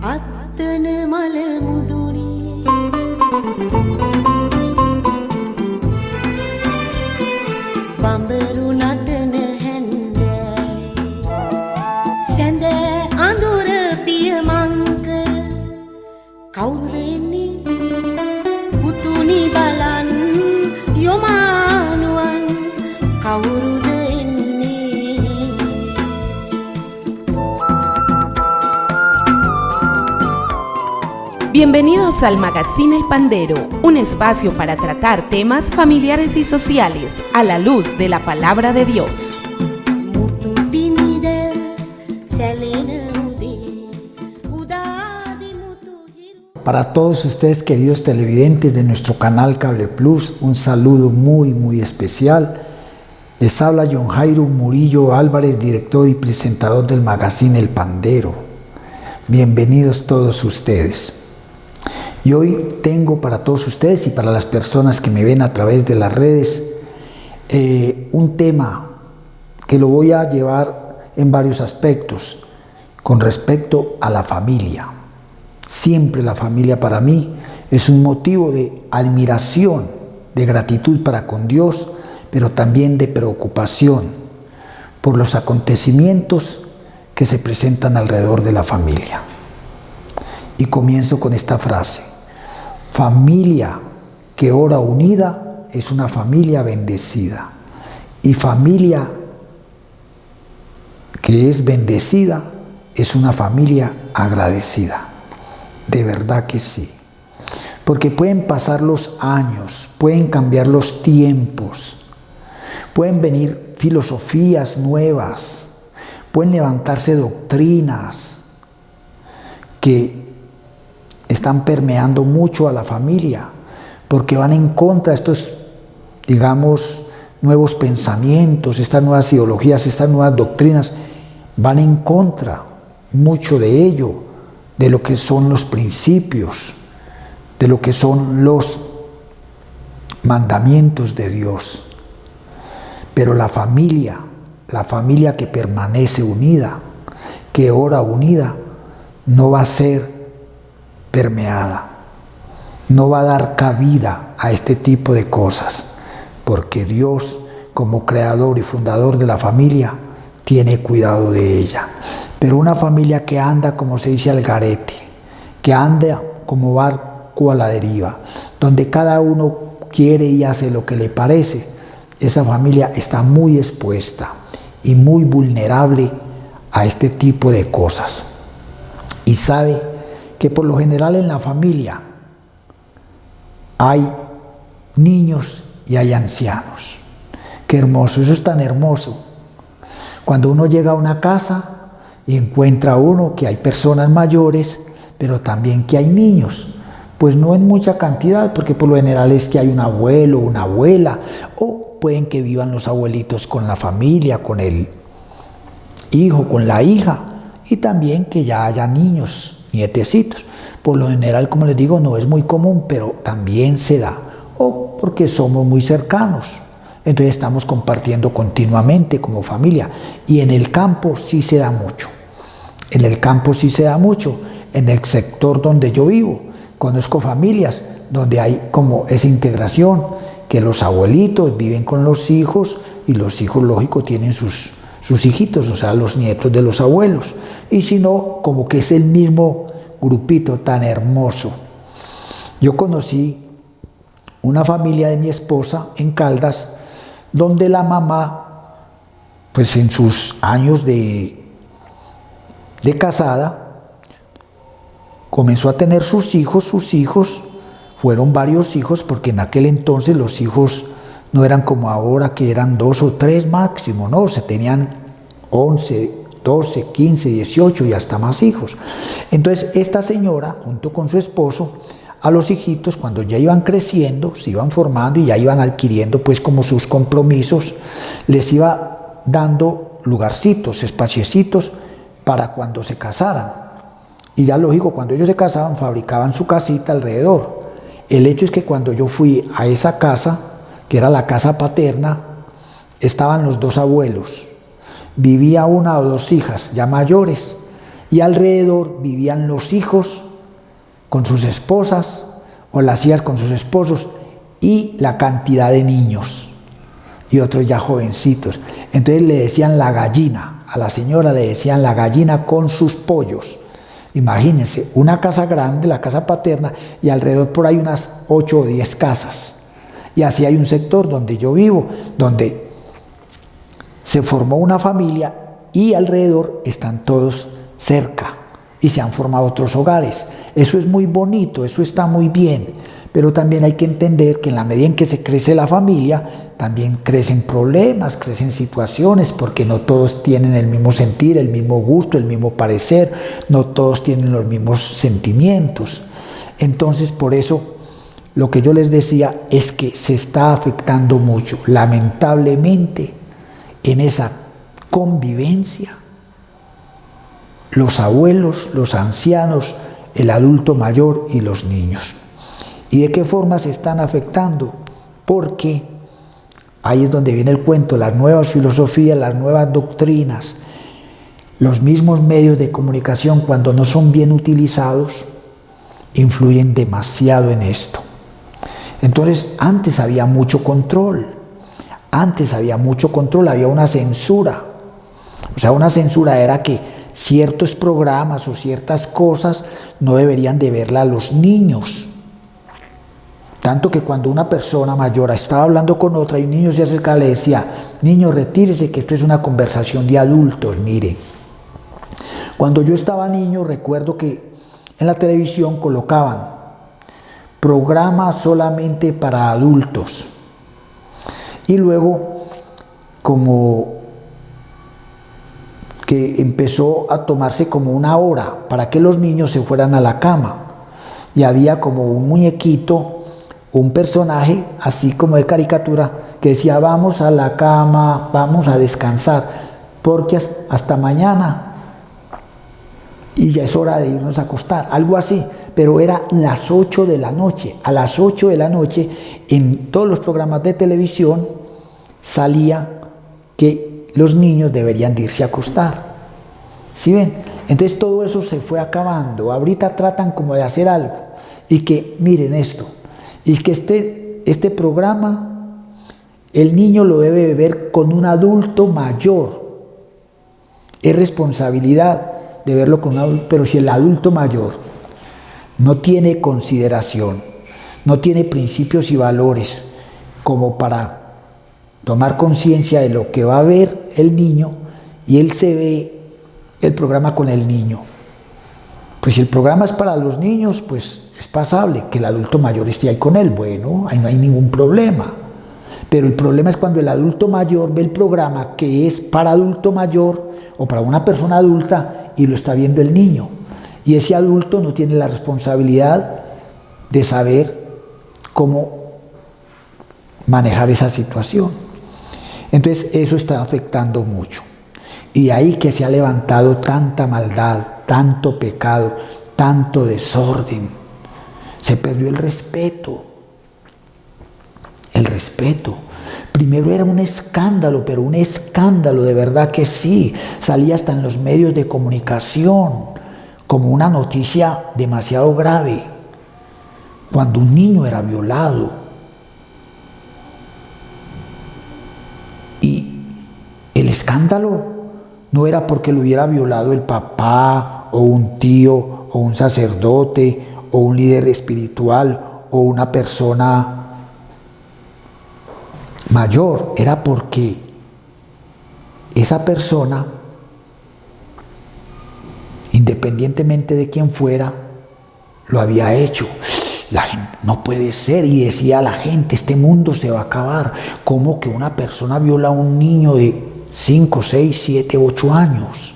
අත්තන මල මුදුනි බඹරු නටන හැන්දෑවේ සැඳ අඳුර පියමංකර කවුරුද එන්නේ පුතුනි බලන් යොමානුවන් කවුරුද Bienvenidos al Magazine El Pandero, un espacio para tratar temas familiares y sociales a la luz de la palabra de Dios. Para todos ustedes, queridos televidentes de nuestro canal Cable Plus, un saludo muy especial. Les habla John Jairo Murillo Álvarez, director y presentador del Magazine El Pandero. Bienvenidos todos ustedes. Y hoy tengo para todos ustedes y para las personas que me ven a través de las redes un tema que lo voy a llevar en varios aspectos con respecto a la familia. Siempre la familia para mí es un motivo de admiración, de gratitud para con Dios, pero también de preocupación por los acontecimientos que se presentan alrededor de la familia. Y comienzo con esta frase: familia que ora unida es una familia bendecida, y familia que es bendecida es una familia agradecida. De verdad que sí, porque pueden pasar los años, pueden cambiar los tiempos, pueden venir filosofías nuevas, pueden levantarse doctrinas que están permeando mucho a la familia, porque van en contra de estos, digamos, nuevos pensamientos, estas nuevas ideologías, estas nuevas doctrinas, van en contra mucho de ello, de lo que son los principios, de lo que son los mandamientos de Dios. Pero la familia que permanece unida, que ora unida, no va a ser permeada, no va a dar cabida a este tipo de cosas, porque Dios, como creador y fundador de la familia, tiene cuidado de ella. Pero una familia que anda, como se dice, al garete, que anda como barco a la deriva, donde cada uno quiere y hace lo que le parece, esa familia está muy expuesta y muy vulnerable a este tipo de cosas. Y sabe que por lo general en la familia hay niños y hay ancianos. Qué hermoso, eso es tan hermoso. Cuando uno llega a una casa y encuentra uno que hay personas mayores, pero también que hay niños, pues no en mucha cantidad, porque por lo general es que hay un abuelo, una abuela, o pueden que vivan los abuelitos con la familia, con el hijo, con la hija, y también que ya haya niños, nietecitos. Por lo general, como les digo, no es muy común, pero también se da, o porque somos muy cercanos. Entonces estamos compartiendo continuamente como familia, y en el campo sí se da mucho. En el campo sí se da mucho, en el sector donde yo vivo. Conozco familias donde hay como esa integración, que los abuelitos viven con los hijos y los hijos, lógico, tienen sus hijitos, o sea, los nietos de los abuelos. Y si no, como que es el mismo grupito tan hermoso. Yo conocí una familia de mi esposa en Caldas, donde la mamá, pues en sus años de casada, comenzó a tener sus hijos, fueron varios hijos, porque en aquel entonces los hijos no eran como ahora, que eran 2 o 3 máximo, no, se tenían 11, 12, 15, 18 y hasta más hijos. Entonces esta señora, junto con su esposo, a los hijitos, cuando ya iban creciendo, se iban formando y ya iban adquiriendo pues como sus compromisos, les iba dando lugarcitos, espaciecitos para cuando se casaran. Y ya lógico, cuando ellos se casaban, fabricaban su casita alrededor. El hecho es que cuando yo fui a esa casa, que era la casa paterna, estaban los 2 abuelos. Vivía 1 o 2 hijas ya mayores, Y alrededor vivían los hijos con sus esposas o las hijas con sus esposos y la cantidad de niños y otros ya jovencitos. Entonces le decían la gallina, a la señora le decían la gallina con sus pollos. Imagínense, una casa grande, la casa paterna, y alrededor por ahí unas 8 o 10 casas. Y así hay un sector donde yo vivo, donde se formó una familia y alrededor están todos cerca y se han formado otros hogares. Eso es muy bonito, eso está muy bien, pero también hay que entender que en la medida en que se crece la familia, también crecen problemas, crecen situaciones, porque no todos tienen el mismo sentir, el mismo gusto, el mismo parecer, no todos tienen los mismos sentimientos. Entonces, por eso, lo que yo les decía es que se está afectando mucho, lamentablemente, en esa convivencia, los abuelos, los ancianos, el adulto mayor y los niños. ¿Y de qué forma se están afectando? Porque ahí es donde viene el cuento, las nuevas filosofías, las nuevas doctrinas, los mismos medios de comunicación, cuando no son bien utilizados, influyen demasiado en esto. Entonces, antes había mucho control, había una censura. O sea, una censura era que ciertos programas o ciertas cosas no deberían de verla los niños. Tanto que cuando una persona mayor estaba hablando con otra y un niño se acercaba, le decía: niño, retírese, que esto es una conversación de adultos. Mire, cuando yo estaba niño, recuerdo que en la televisión colocaban programas solamente para adultos. Y luego, como que empezó a tomarse como una hora para que los niños se fueran a la cama. Y había como un muñequito, un personaje así como de caricatura que decía: vamos a la cama, vamos a descansar, porque hasta mañana y ya es hora de irnos a acostar, algo así. Pero era las 8 de la noche. A las 8 de la noche en todos los programas de televisión salía que los niños deberían de irse a acostar. ¿Sí ven? Entonces todo eso se fue acabando. Ahorita tratan como de hacer algo. Y que, miren esto, y es que este programa, el niño lo debe ver con un adulto mayor. Es responsabilidad de verlo con un adulto, pero si el adulto mayor no tiene consideración, no tiene principios y valores como para tomar conciencia de lo que va a ver el niño, y él se ve el programa con el niño, pues si el programa es para los niños, pues es pasable que el adulto mayor esté ahí con él, bueno, ahí no hay ningún problema. Pero el problema es cuando el adulto mayor ve el programa que es para adulto mayor o para una persona adulta y lo está viendo el niño. Y ese adulto no tiene la responsabilidad de saber cómo manejar esa situación. Entonces eso está afectando mucho. Y de ahí que se ha levantado tanta maldad, tanto pecado, tanto desorden. Se perdió el respeto. El respeto. Primero era un escándalo, pero un escándalo de verdad que sí. Salía hasta en los medios de comunicación como una noticia demasiado grave. Cuando un niño era violado. Y el escándalo no era porque lo hubiera violado el papá o un tío o un sacerdote o un líder espiritual o una persona mayor, era porque esa persona, independientemente de quién fuera, lo había hecho. La gente, no puede ser, y decía la gente, este mundo se va a acabar. ¿Cómo que una persona viola a un niño de 5, 6, 7, 8 años?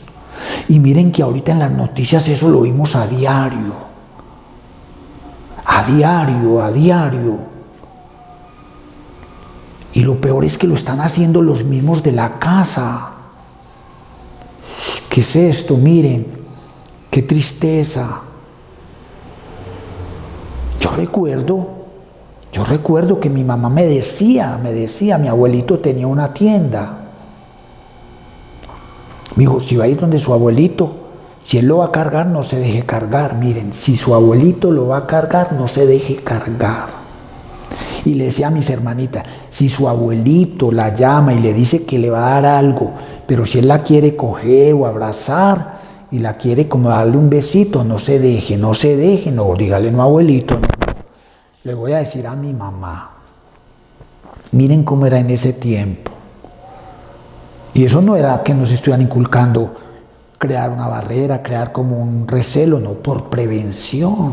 Y miren que ahorita en las noticias eso lo vimos a diario. A diario, a diario. Y lo peor es que lo están haciendo los mismos de la casa. ¿Qué es esto? Miren, qué tristeza. Yo recuerdo que mi mamá me decía, mi abuelito tenía una tienda. Me dijo, si va a ir donde su abuelito, Si él lo va a cargar, no se deje cargar. Miren, si su abuelito lo va a cargar, no se deje cargar. Y le decía a mis hermanitas, si su abuelito la llama y le dice que le va a dar algo, pero si él la quiere coger o abrazar y la quiere como darle un besito, no se deje, no, dígale no abuelito, no. Le voy a decir a mi mamá, miren cómo era en ese tiempo. Y eso no era que nos estuvieran inculcando crear una barrera, crear como un recelo, no, por prevención.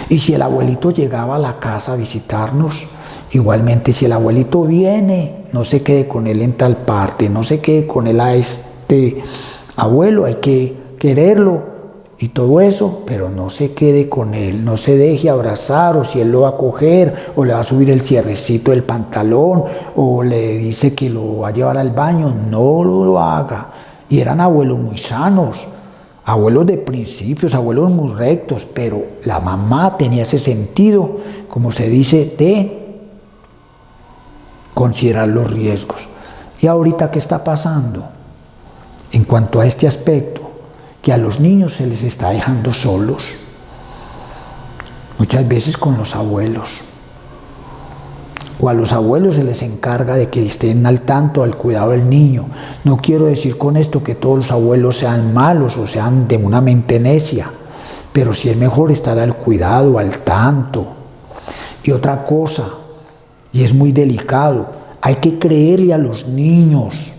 Y si el abuelito llegaba a la casa a visitarnos, igualmente si el abuelito viene, no se quede con él en tal parte, no se quede con él a este abuelo, hay que quererlo y todo eso, pero no se quede con él, no se deje abrazar, o si él lo va a coger, o le va a subir el cierrecito del pantalón, o le dice que lo va a llevar al baño, no lo haga. Y eran abuelos muy sanos, abuelos de principios, abuelos muy rectos, pero la mamá tenía ese sentido, como se dice, de considerar los riesgos. ¿Y ahorita qué está pasando? En cuanto a este aspecto, que a los niños se les está dejando solos, muchas veces con los abuelos, o a los abuelos se les encarga de que estén al tanto, al cuidado del niño. No quiero decir con esto que todos los abuelos sean malos o sean de una mente necia, pero sí es mejor estar al cuidado, al tanto. Y otra cosa, y es muy delicado, hay que creerle a los niños.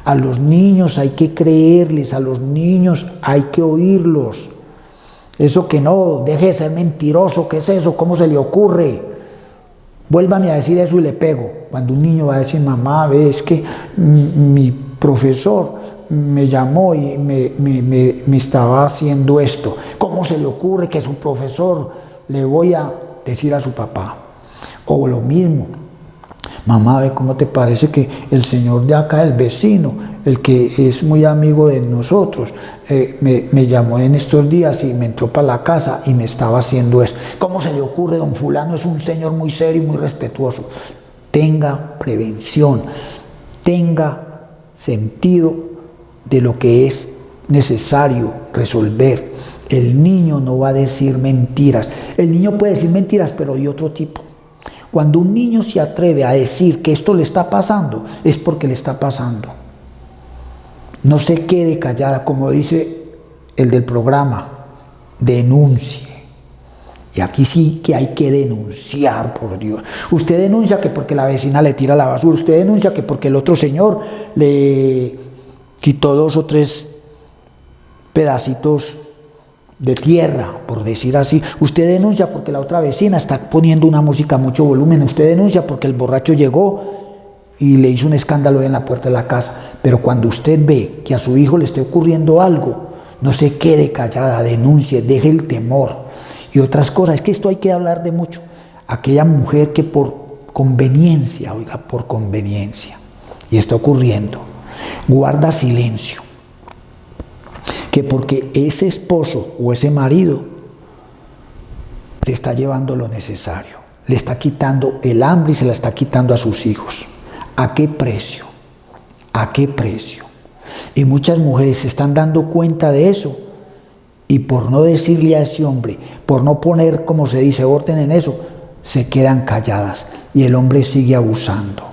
A los niños hay que creerles, a los niños hay que oírlos. Eso que no, deje de ser mentiroso, ¿qué es eso? ¿Cómo se le ocurre? Vuélvame a decir eso y le pego. Cuando un niño va a decir, mamá, ve, es que mi profesor me llamó y me estaba haciendo esto. ¿Cómo se le ocurre que su profesor le voy a decir a su papá? O lo mismo. Mamá, ve, ¿cómo te parece que el señor de acá, el vecino, el que es muy amigo de nosotros, me llamó en estos días y me entró para la casa y me estaba haciendo eso? ¿Cómo se le ocurre? Don fulano es un señor muy serio y muy respetuoso. Tenga prevención, tenga sentido de lo que es necesario resolver. El niño no va a decir mentiras. El niño puede decir mentiras, pero de otro tipo. Cuando un niño se atreve a decir que esto le está pasando, es porque le está pasando. No se quede callada, como dice el del programa, denuncie. Y aquí sí que hay que denunciar, por Dios. Usted denuncia que porque la vecina le tira la basura, usted denuncia que porque el otro señor le quitó 2 o 3 pedacitos de tierra, por decir así. Usted denuncia porque la otra vecina está poniendo una música a mucho volumen. Usted denuncia porque el borracho llegó y le hizo un escándalo en la puerta de la casa. Pero cuando usted ve que a su hijo le esté ocurriendo algo, no se quede callada, denuncie, deje el temor y otras cosas. Es que esto hay que hablar de mucho. Aquella mujer que por conveniencia, oiga, por conveniencia, y está ocurriendo, guarda silencio, que porque ese esposo o ese marido le está llevando lo necesario, le está quitando el hambre y se la está quitando a sus hijos. ¿A qué precio? ¿A qué precio? Y muchas mujeres se están dando cuenta de eso y por no decirle a ese hombre, por no poner, como se dice, orden en eso, se quedan calladas y el hombre sigue abusando.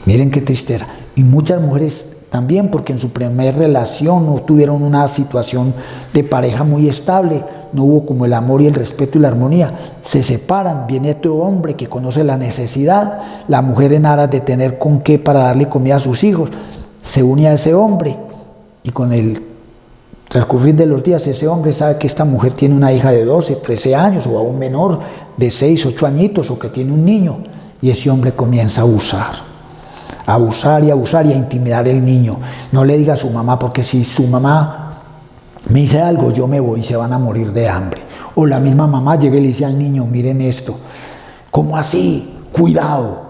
Miren qué tristeza. Y muchas mujeres también, porque en su primera relación no tuvieron una situación de pareja muy estable, no hubo como el amor y el respeto y la armonía, se separan, viene otro hombre que conoce la necesidad, la mujer en aras de tener con qué para darle comida a sus hijos, se une a ese hombre y con el transcurrir de los días ese hombre sabe que esta mujer tiene una hija de 12, 13 años o aún menor de 6, 8 añitos o que tiene un niño y ese hombre comienza a abusar y a intimidar al niño. No le diga a su mamá, porque si su mamá me dice algo, yo me voy y se van a morir de hambre. O la misma mamá llega y le dice al niño, miren esto. ¿Cómo así? Cuidado,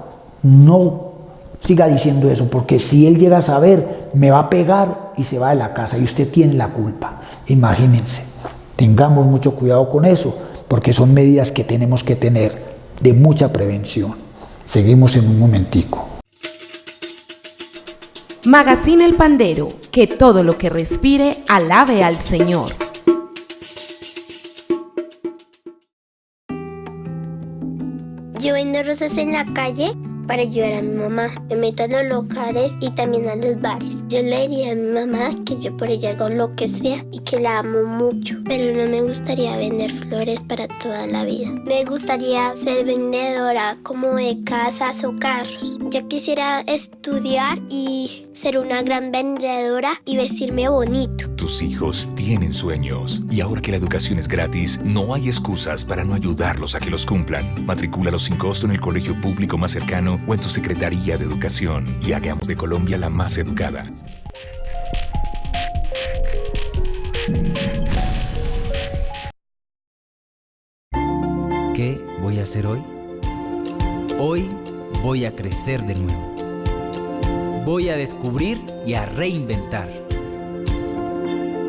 no siga diciendo eso, porque si él llega a saber, me va a pegar y se va de la casa y usted tiene la culpa. Imagínense, tengamos mucho cuidado con eso, porque son medidas que tenemos que tener de mucha prevención. Seguimos en un momentico. Magazine El Pandero, que todo lo que respire alabe al Señor. Yo vendo rosas en la calle para ayudar a mi mamá. Me meto a los locales y también a los bares. Yo le diría a mi mamá que yo por ella hago lo que sea y que la amo mucho, pero no me gustaría vender flores para toda la vida. Me gustaría ser vendedora como de casas o carros. Yo quisiera estudiar y ser una gran vendedora y vestirme bonito. Tus hijos tienen sueños y ahora que la educación es gratis, no hay excusas para no ayudarlos a que los cumplan. Matricúlalos sin costo en el colegio público más cercano o en tu Secretaría de Educación y hagamos de Colombia la más educada. ¿Qué voy a hacer hoy? Hoy voy a crecer de nuevo. Voy a descubrir y a reinventar.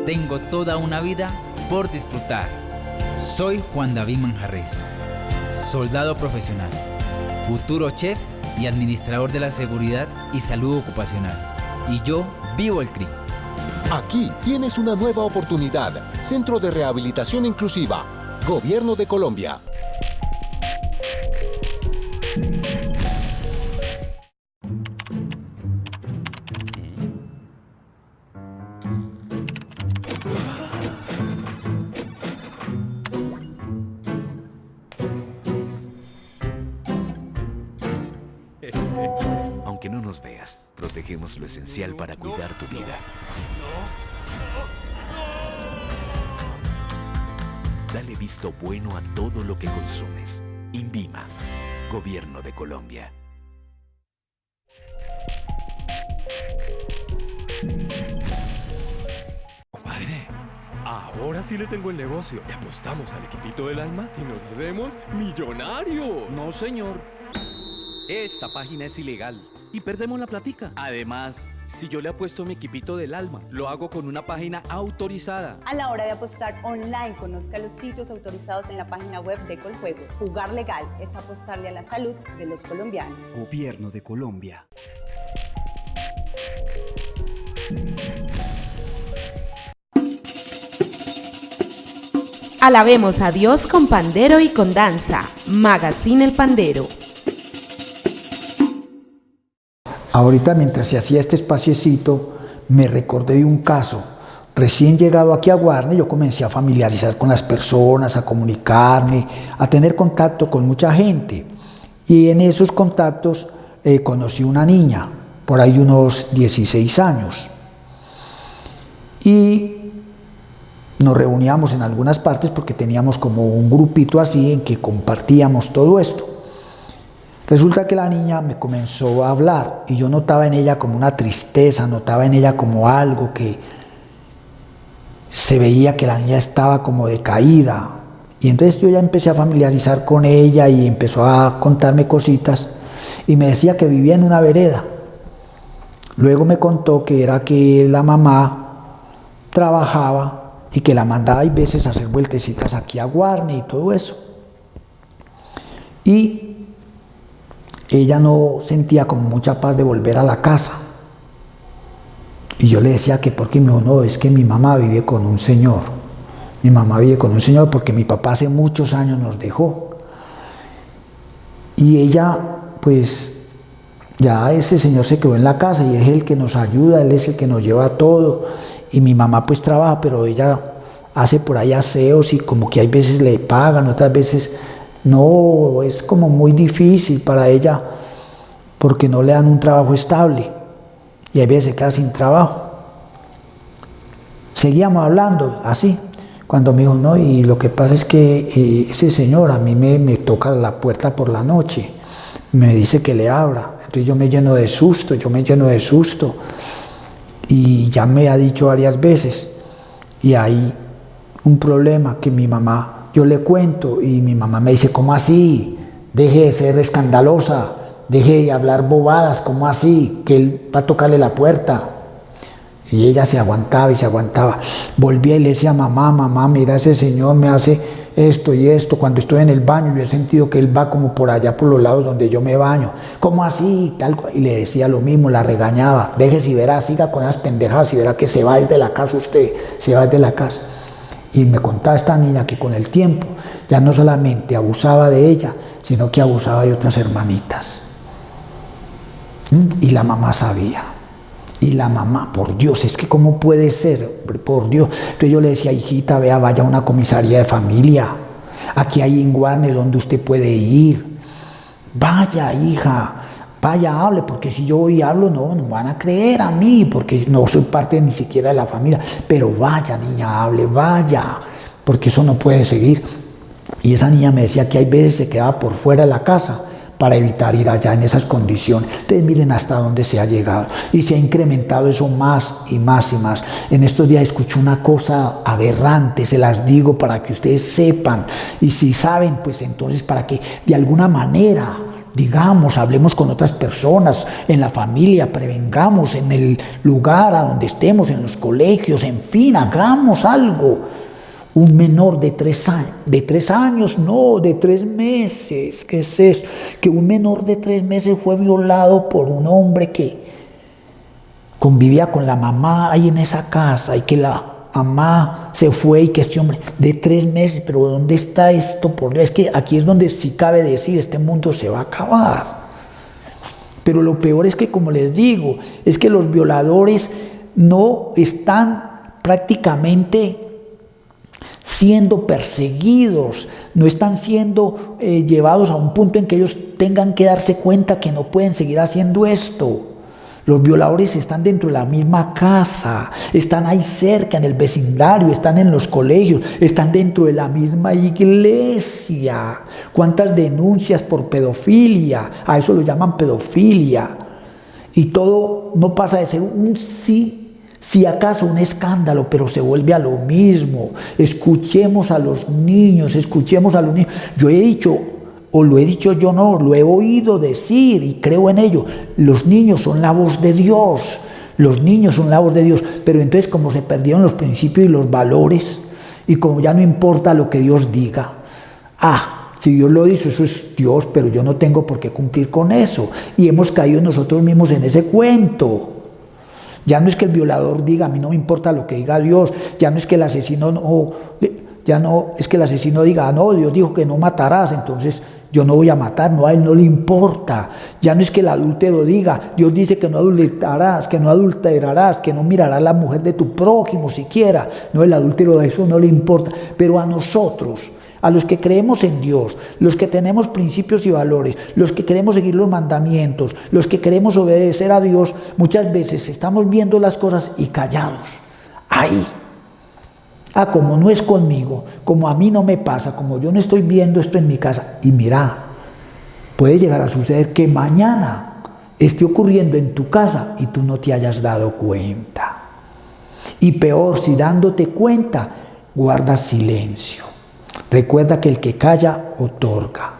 Tengo toda una vida por disfrutar. Soy Juan David Manjarrés, soldado profesional, futuro chef y administrador de la seguridad y salud ocupacional. Y yo vivo el CRI. Aquí tienes una nueva oportunidad. Centro de Rehabilitación Inclusiva. Gobierno de Colombia. Aunque no nos veas, protegemos lo esencial para cuidar tu vida. Dale visto bueno a todo lo que consumes. INVIMA, Gobierno de Colombia. Compadre, ahora sí le tengo el negocio. Le apostamos al equipito del alma y nos hacemos millonarios. No, señor. Esta página es ilegal y perdemos la platica. Además, si yo le apuesto mi equipito del alma, lo hago con una página autorizada. A la hora de apostar online, conozca los sitios autorizados en la página web de Coljuegos. Jugar legal es apostarle a la salud de los colombianos. Gobierno de Colombia. Alabemos a Dios con pandero y con danza. Magazine El Pandero. Ahorita mientras se hacía este espaciecito, me recordé de un caso. Recién llegado aquí a Guarne, yo comencé a familiarizar con las personas, a comunicarme, a tener contacto con mucha gente. Y en esos contactos conocí una niña, por ahí de unos 16 años. Y nos reuníamos en algunas partes porque teníamos como un grupito así en que compartíamos todo esto. Resulta que la niña me comenzó a hablar y yo notaba en ella como una tristeza, notaba en ella como algo que se veía que la niña estaba como decaída. Y entonces yo ya empecé a familiarizar con ella y empezó a contarme cositas y me decía que vivía en una vereda. Luego me contó que era que la mamá trabajaba y que la mandaba a veces a hacer vueltecitas aquí a Guarne y todo eso. Y ella no sentía como mucha paz de volver a la casa. Y yo le decía que porque me dijo, no, es que mi mamá vive con un señor. Mi mamá vive con un señor porque mi papá hace muchos años nos dejó. Y ella, pues, ya ese señor se quedó en la casa y es el que nos ayuda, él es el que nos lleva todo. Y mi mamá pues trabaja, pero ella hace por ahí aseos y como que hay veces le pagan, otras veces no, es como muy difícil para ella porque no le dan un trabajo estable y a veces se queda sin trabajo. Seguíamos hablando así, cuando me dijo, no, y lo que pasa es que ese señor a mí me toca la puerta por la noche, me dice que le abra, entonces yo me lleno de susto y ya me ha dicho varias veces y hay un problema que mi mamá, yo le cuento y mi mamá me dice, ¿cómo así? Deje de ser escandalosa, deje de hablar bobadas, ¿cómo así? Que él va a tocarle la puerta. Y ella se aguantaba y se aguantaba. Volvía y le decía, mamá, mira, ese señor me hace esto y esto. Cuando estoy en el baño yo he sentido que él va como por allá, por los lados donde yo me baño. ¿Cómo así? Y le decía lo mismo, la regañaba. Déjese y verá, siga con esas pendejadas y verá que se va desde la casa usted, se va desde la casa. Y me contaba esta niña que con el tiempo ya no solamente abusaba de ella, sino que abusaba de otras hermanitas. Y la mamá sabía. Y la mamá, por Dios, es que cómo puede ser, por Dios. Entonces yo le decía, hijita, vea, vaya a una comisaría de familia. Aquí hay en Guarne donde usted puede ir. Vaya, hija, vaya, hable, porque si yo voy y hablo, no van a creer a mí, porque no soy parte ni siquiera de la familia. Pero vaya, niña, hable, vaya, porque eso no puede seguir. Y esa niña me decía que hay veces se quedaba por fuera de la casa para evitar ir allá en esas condiciones. Entonces miren hasta dónde se ha llegado y se ha incrementado eso más y más y más. En estos días escuché una cosa aberrante, se las digo para que ustedes sepan, y si saben, pues entonces para que de alguna manera, digamos, hablemos con otras personas, en la familia, prevengamos, en el lugar a donde estemos, en los colegios, en fin, hagamos algo. Un menor de 3 años, no, de 3 meses, ¿qué es eso? Que un menor de 3 meses fue violado por un hombre que convivía con la mamá ahí en esa casa y que la mamá se fue y que este hombre de 3 meses, pero ¿dónde está esto? Por Dios, es que aquí es donde sí cabe decir, este mundo se va a acabar. Pero lo peor es que, como les digo, es que los violadores no están prácticamente siendo perseguidos, no están siendo llevados a un punto en que ellos tengan que darse cuenta que no pueden seguir haciendo esto. Los violadores están dentro de la misma casa, están ahí cerca, en el vecindario, están en los colegios, están dentro de la misma iglesia. ¿Cuántas denuncias por pedofilia? A eso lo llaman pedofilia. Y todo no pasa de ser un si acaso un escándalo, pero se vuelve a lo mismo. Escuchemos a los niños, Yo he dicho, o lo he dicho yo, no, lo he oído decir y creo en ello. Los niños son la voz de Dios, pero entonces como se perdieron los principios y los valores, y como ya no importa lo que Dios diga, si Dios lo dice, eso es Dios, pero yo no tengo por qué cumplir con eso. Y hemos caído nosotros mismos en ese cuento. Ya no es que el violador diga, a mí no me importa lo que diga Dios, ya no es que el asesino diga, no, Dios dijo que no matarás, entonces yo no voy a matar, no, a él no le importa. Ya no es que el adúltero diga, Dios dice que no adulterarás, que no mirarás a la mujer de tu prójimo siquiera. No, el adúltero, eso no le importa. Pero a nosotros, a los que creemos en Dios, los que tenemos principios y valores, los que queremos seguir los mandamientos, los que queremos obedecer a Dios, muchas veces estamos viendo las cosas y callados. Ahí. Como no es conmigo, como a mí no me pasa, como yo no estoy viendo esto en mi casa. Y mira, puede llegar a suceder que mañana esté ocurriendo en tu casa y tú no te hayas dado cuenta. Y peor, si dándote cuenta, guardas silencio. Recuerda que el que calla, otorga.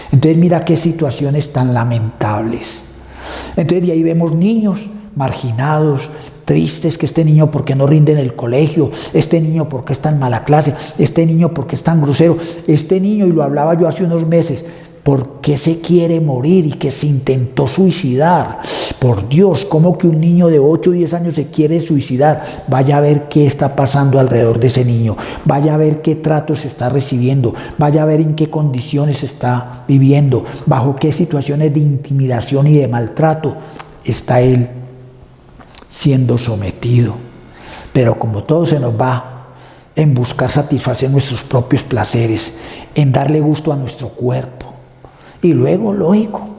Entonces mira qué situaciones tan lamentables. Entonces de ahí vemos niños marginados, tristes, que este niño porque no rinde en el colegio, este niño porque está en mala clase, este niño porque es tan grosero, este niño, y lo hablaba yo hace unos meses, ¿por qué se quiere morir y que se intentó suicidar? Por Dios, ¿cómo que un niño de 8 o 10 años se quiere suicidar? Vaya a ver qué está pasando alrededor de ese niño, vaya a ver qué trato se está recibiendo, vaya a ver en qué condiciones se está viviendo, bajo qué situaciones de intimidación y de maltrato está él siendo sometido. Pero como todo se nos va en buscar satisfacer nuestros propios placeres, en darle gusto a nuestro cuerpo. Y luego, lógico,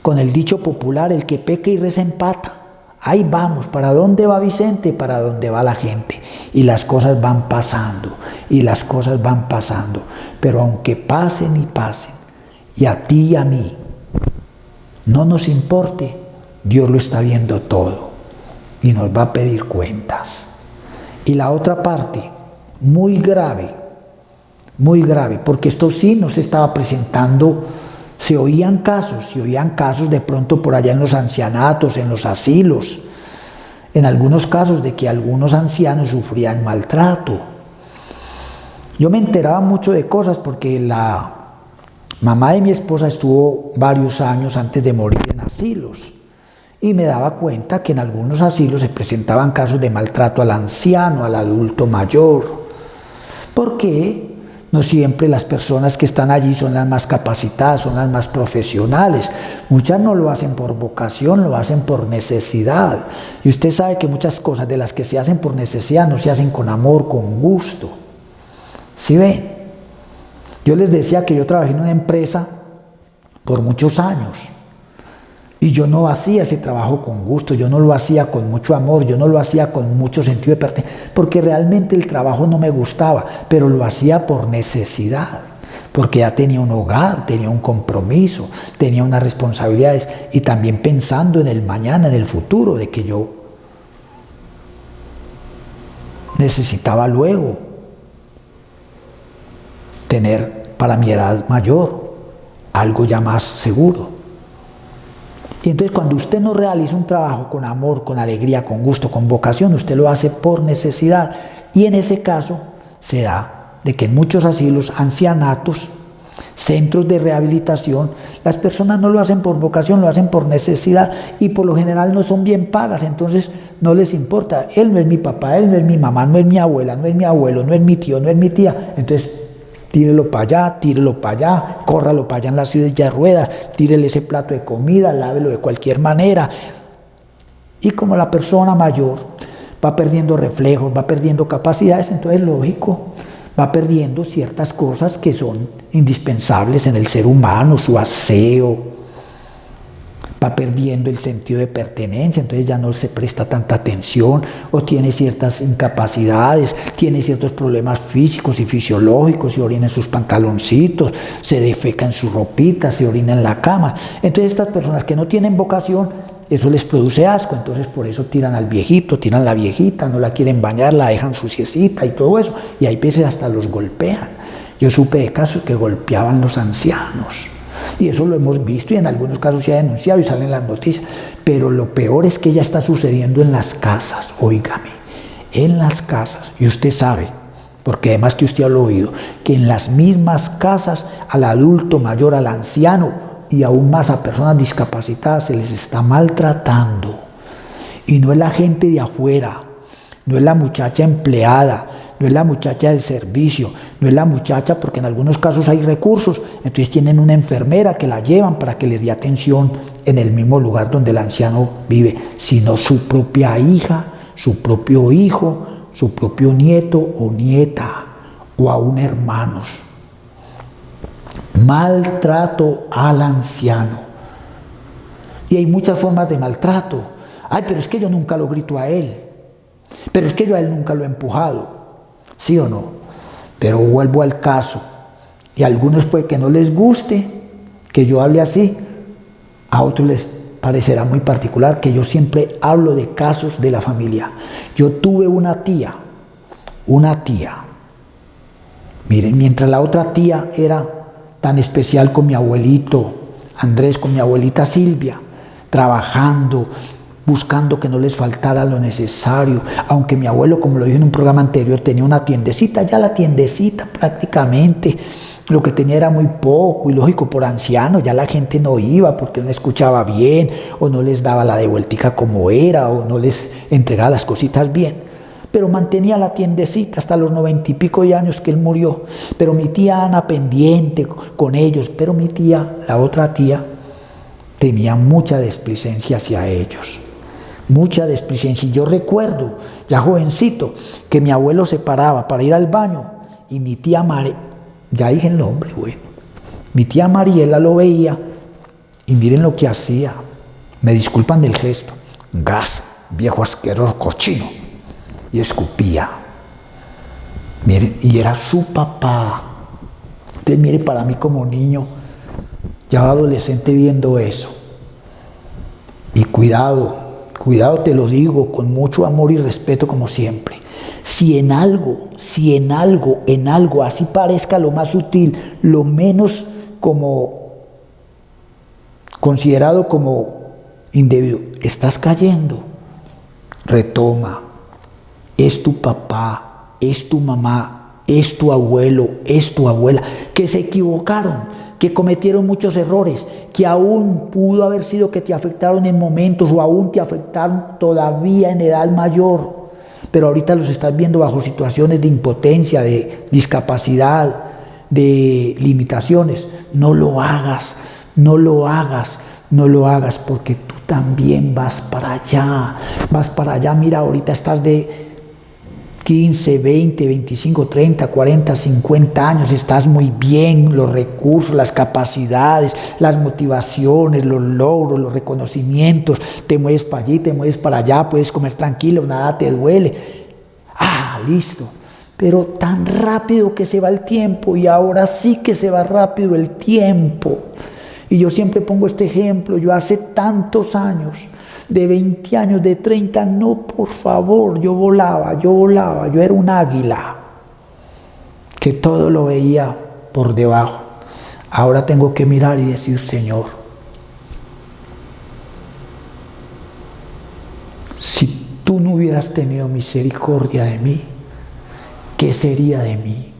con el dicho popular, el que peca y reza empata. Ahí vamos, ¿para dónde va Vicente? Para dónde va la gente. Y las cosas van pasando, Pero aunque pasen y pasen, y a ti y a mí no nos importe, Dios lo está viendo todo y nos va a pedir cuentas. Y la otra parte, muy grave, porque esto sí nos estaba presentando. Se oían casos de pronto por allá en los ancianatos, en los asilos, en algunos casos de que algunos ancianos sufrían maltrato. Yo me enteraba mucho de cosas porque la mamá de mi esposa estuvo varios años antes de morir en asilos y me daba cuenta que en algunos asilos se presentaban casos de maltrato al anciano, al adulto mayor, porque no siempre las personas que están allí son las más capacitadas, son las más profesionales. Muchas no lo hacen por vocación, lo hacen por necesidad. Y usted sabe que muchas cosas de las que se hacen por necesidad no se hacen con amor, con gusto. ¿Sí ven? Yo les decía que yo trabajé en una empresa por muchos años y yo no hacía ese trabajo con gusto, yo no lo hacía con mucho amor, yo no lo hacía con mucho sentido de pertenencia, porque realmente el trabajo no me gustaba, pero lo hacía por necesidad, porque ya tenía un hogar, tenía un compromiso, tenía unas responsabilidades y también pensando en el mañana, en el futuro, de que yo necesitaba luego tener para mi edad mayor algo ya más seguro. Y entonces cuando usted no realiza un trabajo con amor, con alegría, con gusto, con vocación, usted lo hace por necesidad. Y en ese caso se da de que en muchos asilos, ancianatos, centros de rehabilitación, las personas no lo hacen por vocación, lo hacen por necesidad y por lo general no son bien pagas, entonces no les importa. Él no es mi papá, él no es mi mamá, no es mi abuela, no es mi abuelo, no es mi tío, no es mi tía. Entonces tírelo para allá, tírelo para allá, córralo para allá en la silla de ruedas, tírele ese plato de comida, lávelo de cualquier manera. Y como la persona mayor va perdiendo reflejos, va perdiendo capacidades, entonces lógico, va perdiendo ciertas cosas que son indispensables en el ser humano, su aseo, va perdiendo el sentido de pertenencia, entonces ya no se presta tanta atención o tiene ciertas incapacidades, tiene ciertos problemas físicos y fisiológicos, se orina en sus pantaloncitos, se defeca en sus ropitas, se orina en la cama. Entonces estas personas que no tienen vocación, eso les produce asco, entonces por eso tiran al viejito, tiran a la viejita, no la quieren bañar, la dejan suciecita y todo eso, y hay veces hasta los golpean. Yo supe de casos que golpeaban los ancianos. Y eso lo hemos visto y en algunos casos se ha denunciado y salen las noticias. Pero lo peor es que ya está sucediendo en las casas, óigame, en las casas. Y usted sabe, porque además que usted lo ha oído, que en las mismas casas al adulto mayor, al anciano y aún más a personas discapacitadas se les está maltratando. Y no es la gente de afuera, no es la muchacha empleada, no es la muchacha del servicio, no es la muchacha porque en algunos casos hay recursos, entonces tienen una enfermera que la llevan para que les dé atención en el mismo lugar donde el anciano vive, sino su propia hija, su propio hijo, su propio nieto o nieta, o aún hermanos. Maltrato al anciano. Y hay muchas formas de maltrato. Ay, pero es que yo nunca lo grito a él. Pero es que yo a él nunca lo he empujado. ¿Sí o no? Pero vuelvo al caso. Y a algunos puede que no les guste que yo hable así. A otros les parecerá muy particular que yo siempre hablo de casos de la familia. Yo tuve una tía. Miren, mientras la otra tía era tan especial con mi abuelito Andrés, con mi abuelita Silvia, trabajando, buscando que no les faltara lo necesario, aunque mi abuelo, como lo dije en un programa anterior, tenía una tiendecita, ya la tiendecita prácticamente, lo que tenía era muy poco, y lógico, por anciano, ya la gente no iba porque no escuchaba bien, o no les daba la devueltica como era, o no les entregaba las cositas bien, pero mantenía la tiendecita hasta los 90 y pico de años que él murió, pero mi tía Ana pendiente con ellos, pero mi tía, la otra tía, tenía mucha displicencia hacia ellos. Mucha displicencia. Y yo recuerdo, ya jovencito, que mi abuelo se paraba para ir al baño y mi tía ya dije el nombre, bueno, mi tía Mariela lo veía y miren lo que hacía. Me disculpan del gesto. Gas, viejo asqueroso, cochino. Y escupía. Miren, y era su papá. Entonces, mire, para mí como niño, ya adolescente viendo eso. Y cuidado te lo digo con mucho amor y respeto como siempre. Si en algo, así parezca lo más sutil, lo menos como considerado como indebido, estás cayendo, retoma. Es tu papá, es tu mamá, es tu abuelo, es tu abuela, que se equivocaron, que cometieron muchos errores, que aún pudo haber sido que te afectaron en momentos o aún te afectaron todavía en edad mayor, pero ahorita los estás viendo bajo situaciones de impotencia, de discapacidad, de limitaciones. No lo hagas, no lo hagas, no lo hagas, porque tú también vas para allá. Mira, ahorita estás de 15, 20, 25, 30, 40, 50 años, estás muy bien, los recursos, las capacidades, las motivaciones, los logros, los reconocimientos, te mueves para allí, te mueves para allá, puedes comer tranquilo, nada te duele. Listo. Pero tan rápido que se va el tiempo, y ahora sí que se va rápido el tiempo. Y yo siempre pongo este ejemplo, yo hace tantos años, de 20 años, de 30, no, por favor, yo volaba, yo era un águila, que todo lo veía por debajo. Ahora tengo que mirar y decir, Señor, si tú no hubieras tenido misericordia de mí, ¿qué sería de mí?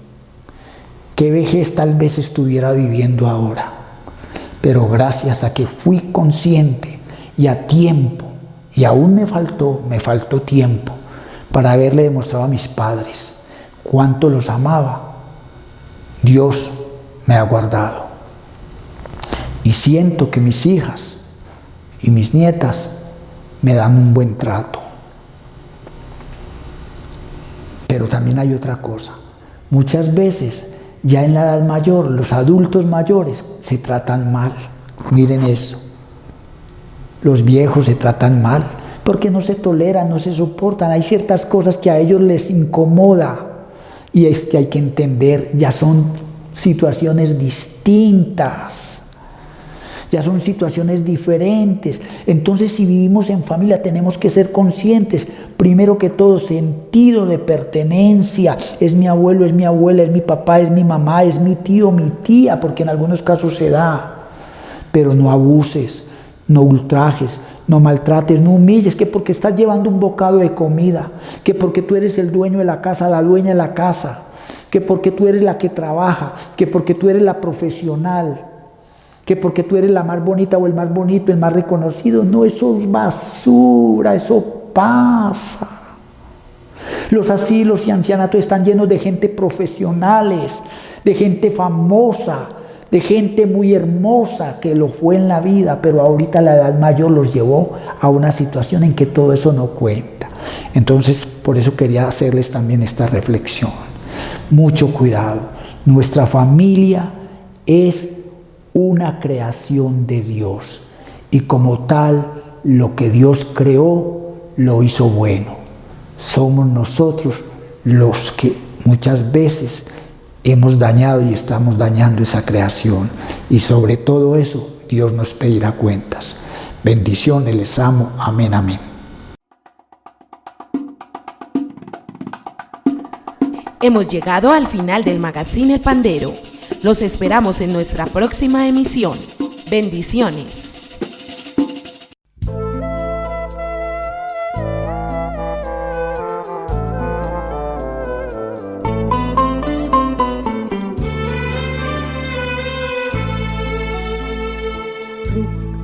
¿Qué vejez tal vez estuviera viviendo ahora? Pero gracias a que fui consciente y a tiempo, y aún me faltó tiempo para haberle demostrado a mis padres cuánto los amaba, Dios me ha guardado. Y siento que mis hijas y mis nietas me dan un buen trato. Pero también hay otra cosa. Muchas veces, ya en la edad mayor, los adultos mayores se tratan mal. Miren eso. Los viejos se tratan mal porque no se toleran, no se soportan. Hay ciertas cosas que a ellos les incomoda, y es que hay que entender, ya son situaciones distintas. Ya son situaciones diferentes. Entonces, si vivimos en familia, tenemos que ser conscientes. Primero que todo, sentido de pertenencia. Es mi abuelo, es mi abuela, es mi papá, es mi mamá, es mi tío, mi tía, porque en algunos casos se da. Pero no abuses, no ultrajes, no maltrates, no humilles, que porque estás llevando un bocado de comida, que porque tú eres el dueño de la casa, la dueña de la casa, que porque tú eres la que trabaja, que porque tú eres la profesional, que porque tú eres la más bonita o el más bonito, el más reconocido. No, eso es basura, eso pasa. Los asilos y ancianatos están llenos de gente profesionales, de gente famosa, de gente muy hermosa que lo fue en la vida, pero ahorita la edad mayor los llevó a una situación en que todo eso no cuenta. Entonces, por eso quería hacerles también esta reflexión. Mucho cuidado. Nuestra familia es una creación de Dios, y como tal, lo que Dios creó lo hizo bueno. Somos nosotros los que muchas veces hemos dañado y estamos dañando esa creación, y sobre todo eso Dios nos pedirá cuentas. Bendiciones, les amo, amén, amén. Hemos llegado al final del Magazine El Pandero. Los esperamos en nuestra próxima emisión. Bendiciones.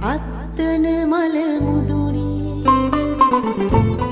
අත්තන මල මුදුනේ